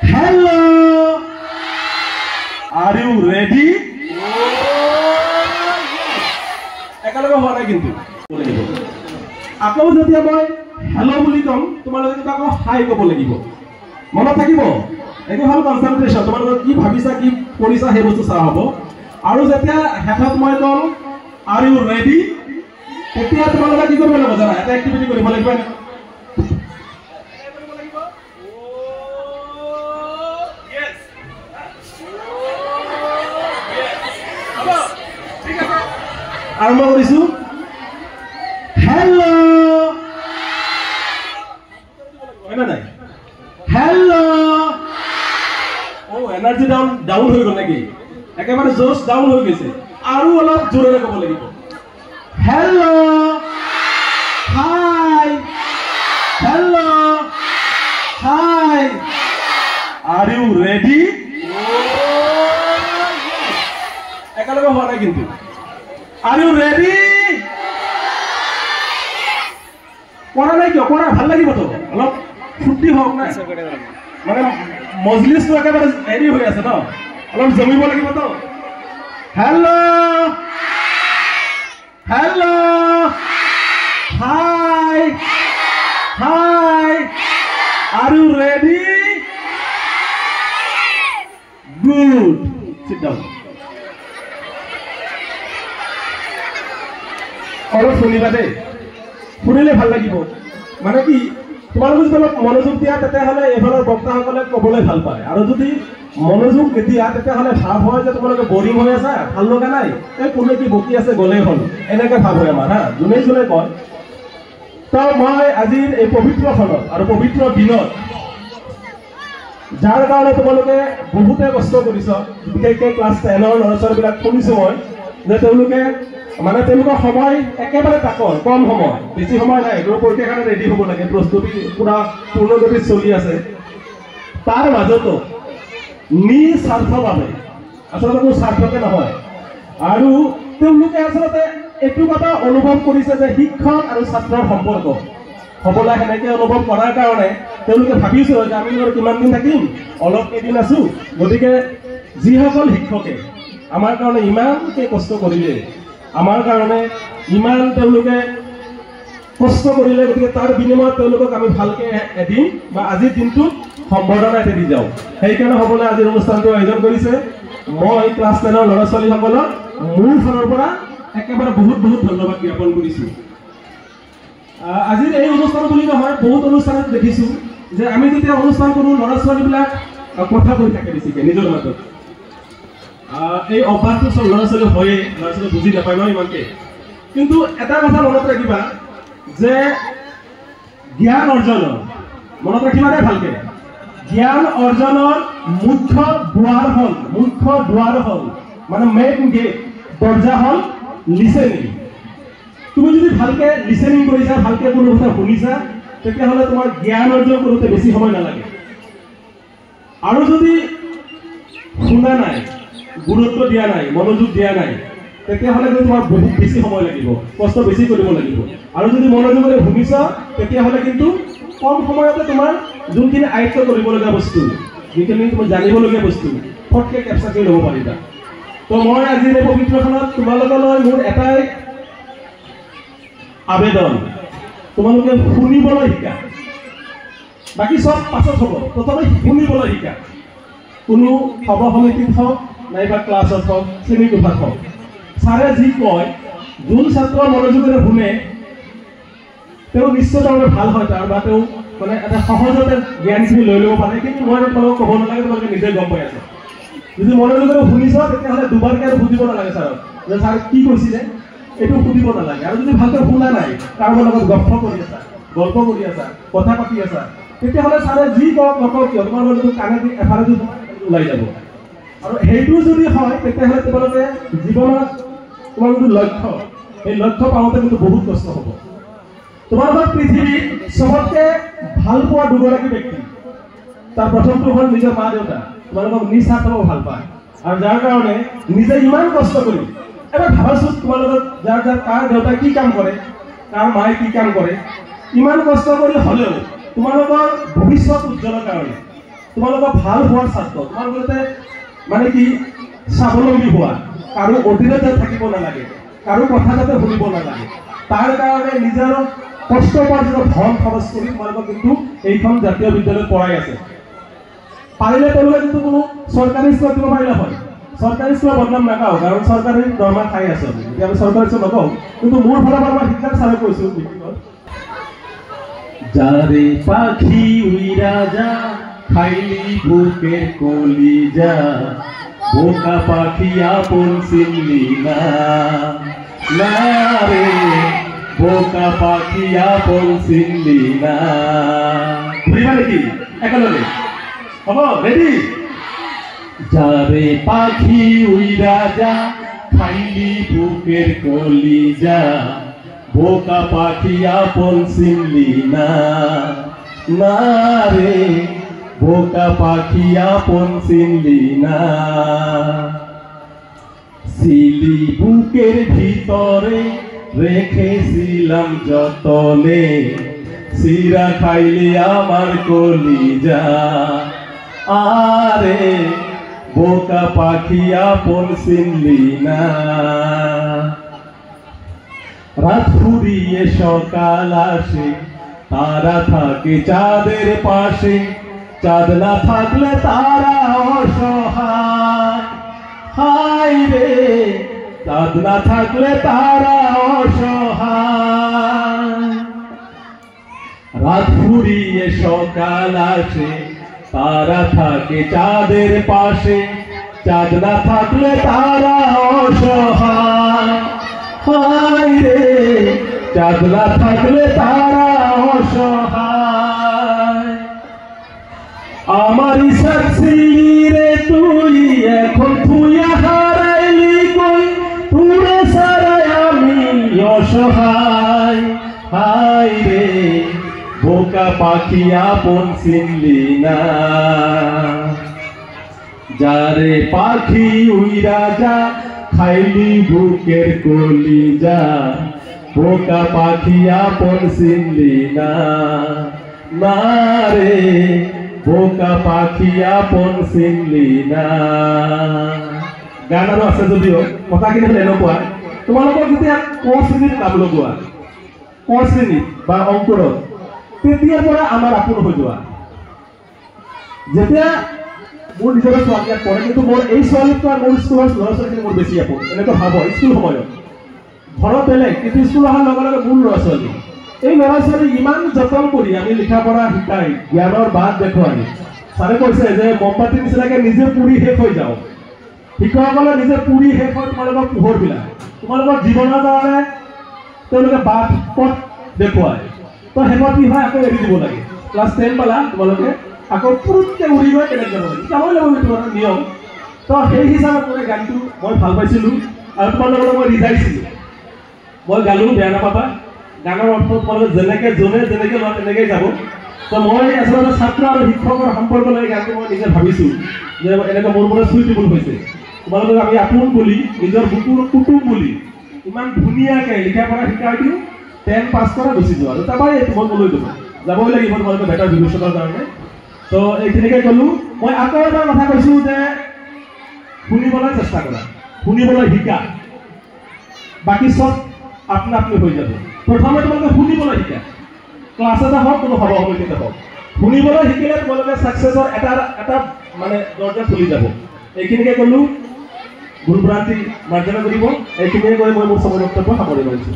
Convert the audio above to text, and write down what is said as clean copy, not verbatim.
Hello. Are you ready? একেলগে হোৱা নাই কিন্তু আকৌ যেতিয়া মই হেল্ল' বুলি কম তোমালোকে কিন্তু আকৌ হাই ক'ব লাগিব মনত থাকিব এইটো হ'ল কনচেন্ট্ৰেশ্যন তোমালোকে কি ভাবিছা কি কৰিছা সেই বস্তু চোৱা হ'ব আৰু যেতিয়া শেষত মই কম আৰ ইউ ৰেডি তেতিয়া তোমালোকে কি কৰিব লাগিব জানা এটা এক্টিভিটি কৰিব লাগিব আৰম্ভ কৰিছো হেল্ল' হয় নাই হেল্ল' ও এনাৰ্জি ডাউন হৈ গ'ল নেকি একেবাৰে জোশ ডাউন হৈ গৈছে আৰু অলপ জোৰেৰে ক'ব লাগিব হেল্ল' হাই হেল্ল' হাই আৰ ইউ ৰেডি একেলগে হোৱা নাই কিন্তু Are you ready? Kora nai kyo kora bhal lagibo to olop futti hok na mane mojlis to ekabare ready hoye ase no olop jamibo lagibo to hello hello hi hi are you ready good sit down অলপ শুনিবা দেই শুনিলে ভাল লাগিব মানে কি তোমালোকে যদি অলপ মনোযোগ দিয়া তেতিয়াহ'লে এইফালৰ বক্তাসকলে ক'বলৈ ভাল পায় আৰু যদি মনোযোগ নিদিয়া তেতিয়াহ'লে ভাৱ হয় যে তোমালোকে বৰিং হৈ আছা ভাল লগা নাই এই কোনে কি বকি আছে গ'লেই হ'ল এনেকৈ ভাৱ হয় আমাৰ হা যোনে যোনে কয় তো মই আজিৰ এই পবিত্ৰ ফলত আৰু পবিত্ৰ দিনত যাৰ কাৰণে তোমালোকে বহুতে কষ্ট কৰিছ বিশেষকৈ ক্লাছ 10ৰ ল'ৰা ছোৱালীবিলাক শুনিছোঁ মই যে তেওঁলোকে মানে তেওঁলোকৰ সময় একেবাৰে তাকৰ কম সময় বেছি সময় নাই তোৰ পৰীক্ষাৰ কাৰণে ৰেডি হ'ব লাগে প্ৰস্তুতি পুৰা পূৰ্ণগতিত চলি আছে তাৰ মাজতো নিস্বাৰ্থভাৱে আচলতে কোনো স্বাৰ্থকে নহয় আৰু তেওঁলোকে আচলতে এইটো কথা অনুভৱ কৰিছে যে শিক্ষক আৰু ছাত্ৰৰ সম্পৰ্ক হ'বলৈ সেনেকৈ অনুভৱ কৰাৰ কাৰণে তেওঁলোকে ভাবিছোঁ যে আমি কিমান দিন থাকিম অলপ কেইদিন আছোঁ গতিকে যিসকল শিক্ষকে আমাৰ কাৰণে ইমানকৈ কষ্ট কৰিলে আমাৰ কাৰণে ইমান তেওঁলোকে কষ্ট কৰিলে গতিকে তাৰ বিনিময়ত তেওঁলোকক আমি ভালকৈ এদিন বা আজিৰ দিনটোত সম্বৰ্ধনা এটা দি যাওঁ সেইকাৰণে হ'বলৈ আজিৰ অনুষ্ঠানটো আয়োজন কৰিছে মই ক্লাছ 10ৰ ল'ৰা ছোৱালীসকলক মোৰ ফালৰ পৰা একেবাৰে বহুত বহুত ধন্যবাদ জ্ঞাপন কৰিছোঁ আজিৰ এই অনুষ্ঠান বুলি নহয় বহুত অনুষ্ঠানত দেখিছোঁ যে আমি যেতিয়া অনুষ্ঠান কৰোঁ ল'ৰা ছোৱালীবিলাক কথা কৈ থাকে বেছিকৈ নিজৰ মাজত এই অভ্যাসটো চব ল'ৰা ছোৱালী হয়ে ল'ৰা ছোৱালী বুজি নাপায় ন ইমানকৈ কিন্তু এটা কথা মনত ৰাখিবা যে জ্ঞান অৰ্জনৰ মনত ৰাখিবা দেই ভালকৈ জ্ঞান অৰ্জনৰ মুখ্য দুৱাৰ হ'ল মানে মেইন গেট দৰ্জা হ'ল লিচেনিং তুমি যদি ভালকৈ লিচেনিং কৰিছা ভালকৈ কোনো কথা শুনিছা তেতিয়াহ'লে তোমাৰ জ্ঞান অৰ্জন কৰোঁতে বেছি সময় নালাগে আৰু যদি শুনা নাই গুৰুত্ব দিয়া নাই মনোযোগ দিয়া নাই তেতিয়াহ'লে কিন্তু তোমাৰ বহুত বেছি সময় লাগিব কষ্ট বেছি কৰিব লাগিব আৰু যদি মনোযোগেৰে শুনিছ তেতিয়াহ'লে কিন্তু কম সময়তে তোমাৰ যোনখিনি আয়ত্ব কৰিবলগীয়া বস্তু যিখিনি তুমি জানিবলগীয়া বস্তু ফটকৈ কেপচাৰ কৰি ল'ব পাৰিবা তো মই আজিৰ এই পবিত্ৰখনত তোমালোকলৈ মোৰ এটাই আবেদন তোমালোকে শুনিবলৈ শিকা বাকী চব পাছত হ'ব প্ৰথমে শুনিবলৈ শিকা কোনো সভা সমিতিত হওক নাইবা ক্লাছত হওক শ্ৰেণীকোঠাত হওক ছাৰে যি কয় যোন ছাত্ৰ মনোযোগেৰে শুনে তেওঁ নিশ্চয়ভাৱে ভাল হয় তাৰ বা তেওঁ মানে এটা সহজতে জ্ঞানখিনি লৈ ল'ব পাৰে কিন্তু মই তোমালোকক ক'ব নালাগে তোমালোকে নিজে গম পাই আছে যদি মনোযোগেৰে শুনিছ তেতিয়াহ'লে দুবাৰকৈ আৰু সুধিব নালাগে ছাৰক যে ছাৰ কি কৈছিলে এইটো সুধিব নালাগে আৰু যদি ভালকৈ শুনা নাই কাৰোবাৰ লগত গল্প কৰি আছা কথা পাতি আছা তেতিয়াহ'লে ছাৰে যি কওক নকওক কিয় তোমাৰ যদি কাণেদি এফালেদি ওলাই যাব আৰু সেইটো যদি হয় তেতিয়াহ'লে তোমালোকে জীৱনত তোমাৰ যিটো লক্ষ্য সেই লক্ষ্য পাওঁতে কিন্তু বহুত কষ্ট হ'ব তোমালোকৰ পৃথিৱীত চবতকৈ ভাল পোৱা দুগৰাকী ব্যক্তি তাৰ প্ৰথমটো হ'ল নিজৰ মা দেউতা তোমালোকক নিস্বাৰ্থভাৱে ভাল পায় আৰু যাৰ কাৰণে নিজে ইমান কষ্ট কৰি এবাৰ ভাবাচোন তোমালোকৰ যাৰ কাৰ দেউতাই কি কাম কৰে কাৰ মায়ে কি কাম কৰে ইমান কষ্ট কৰি হ'লেও তোমালোকৰ ভৱিষ্যত উজ্জ্বলৰ কাৰণে তোমালোকৰ ভাল হোৱাৰ ছাত্ৰ, তোমালোকে মানে কি স্বাৱলম্বী হোৱা, কাৰো অধীনত থাকিব নালাগে, কাৰো কথা যাতে শুনিব নালাগে, তাৰ কাৰণে নিজৰ কষ্ট উপাৰ্জিত ধন খৰচ কৰি তোমালোকক কিন্তু এইখন জাতীয় বিদ্যালয়ত পঢ়াই আছে। পাৰিলে তেওঁলোকে কিন্তু কোনো চৰকাৰী স্কুলত দিব পাৰিলে হয়, চৰকাৰী স্কুলৰ বদনাম নাগাওঁ, কাৰণ চৰকাৰী দৰমহা খাই আছে, এতিয়া আমি চৰকাৰী স্কুল নকওঁ, কিন্তু মোৰ ফালৰ পৰা মই শিক্ষক ছাৰে কৈছোঁ মিটিঙত, যাৰে পাখি উইৰা যা খাইলি বুকের কলিজা, বোকা পাখি আপন চিনলি না, না রে বোকা পাখি আপন চিনলি না। ঘুরিবা নাকি একেলগে? হব, রেডি? যারে পাখি উইরা যা খাইলি বুকের কলিজা, বোকা পাখি আপন চিনলি না, না রে বোকা পাখি আপন চিনলি না। সিলি বুকের ভিতরে রেখেছিলাম যতনে, সিরা খাইলি আমার কলিজা, আরে বোকা পাখি আপন চিনলি না। রাত ফুরিয়ে সকাল আসে, তারা থাকে চাঁদের পাশে, চাঁদ না থাকলে তারা অসহায়, হায় রে চাঁদ না থাকলে তারা অসহায়। রাত ফুরিয়ে সকাল আসে, তারা থাকে চাঁদের পাশে, চাঁদ না থাকলে তারা অসহায়, হায় রে চাঁদ না থাকলে তারা অসহায়। আমারই সাথী রে তুই এখন তুইয়া হারাইলি কই, তুরে সারাই আমি অসহায়, হায় রে বোকা পাখি আপন চিনলি না। যারে পাখি উইরা যা খাইলি বুকের কলিজা, বোকা পাখি আপন চিনলি না, না রে বোকা পাখি আপন চিনলি না। গান আৰু আছে যদিও কথাখিনি হ'ল এনেকুৱা, তোমালোকৰ যেতিয়া ক শ্ৰেণীত নাম লগোৱা, ক শ্ৰেণীত বা অংকুৰত, তেতিয়াৰ পৰা আমাৰ আপোন হৈ যোৱা। যেতিয়া মোৰ নিজৰে ছোৱালী ইয়াত পঢ়ে, কিন্তু মোৰ এই ছোৱালীতকৈ মোৰ স্কুলৰ ল'ৰা ছোৱালীখিনি মোৰ বেছি আপোন, এনেকুৱা ভাব হয় স্কুল সময়ত। ঘৰত বেলেগ, কিন্তু স্কুল অহাৰ লগে লগে মোৰ ল'ৰা ছোৱালী, এই ল'ৰা ছোৱালী ইমান যতন কৰি আমি লিখা পঢ়া শিকাই জ্ঞানৰ বাট দেখুৱাই, ছাৰে কৈছে যে মমবাতি নিচিনাকে নিজে পুৰি শেষ হৈ যাওঁ। শিক্ষকসকলে নিজে পুৰি শেষ হৈ তোমালোকৰ পোহৰবিলাক, তোমালোকৰ জীৱনৰ কাৰণে তেওঁলোকে বাট পথ দেখুৱায়। তো শেষত কি হয়, আকৌ এৰি দিব লাগে। ক্লাছ 10 পালা তোমালোকে, আকৌ পুৰুতকৈ উৰি গৈ কেনেকৈ যাব লাগে, যাবই লাগিব, এইটো এটা নিয়ম। তো সেই হিচাপত মই গানটো মই ভাল পাইছিলোঁ আৰু তোমালোকৰ লগত মই ৰিজাইছিলোঁ, মই গালোঁ, বেয়া নাপাবা। গানৰ অৰ্থ তোমালোকে যেনেকৈ যোনে যেনেকৈ লোৱা তেনেকৈ যাব। তো মই আচলতে ছাত্ৰ আৰু শিক্ষকৰ সম্পৰ্ক লৈ গানটো মই নিজে ভাবিছোঁ যে এনেকৈ মোৰ পৰা চুইটেবল হৈছে। তোমালোকক আমি আপোন বুলি, নিজৰ বুকুৰ কুটুম বুলি ইমান ধুনীয়াকৈ লিখা পঢ়া শিকাই দিওঁ, 10 পাছ কৰা গুচি যোৱা, তাৰপৰাই মই ক'লৈ যাব, যাবই লাগিব তোমালোকে বেটাৰ ভৱিষ্যতৰ কাৰণে। তো এইখিনিকে ক'লোঁ। মই আকৌ এবাৰ কথা কৈছোঁ যে শুনিবলৈ চেষ্টা কৰা, শুনিবলৈ শিকা, বাকী চব আপনা আপনি হৈ যাব। প্ৰথমে তোমালোকে শুনিবলৈ শিকা, ক্লাছ এটা হওক কোনো সভা সমিতিতে হওক, শুনিবলৈ শিকিলে তোমালোকে ছাকচেছৰ এটা মানে দৰজা খুলি যাব। এইখিনিকে ক'লোঁ, ভুল ভ্ৰান্তি মাৰ্জনা কৰিব। এইখিনিয়ে কৈ মই মোৰ সময় বক্তব্য সামৰি মাৰিছোঁ।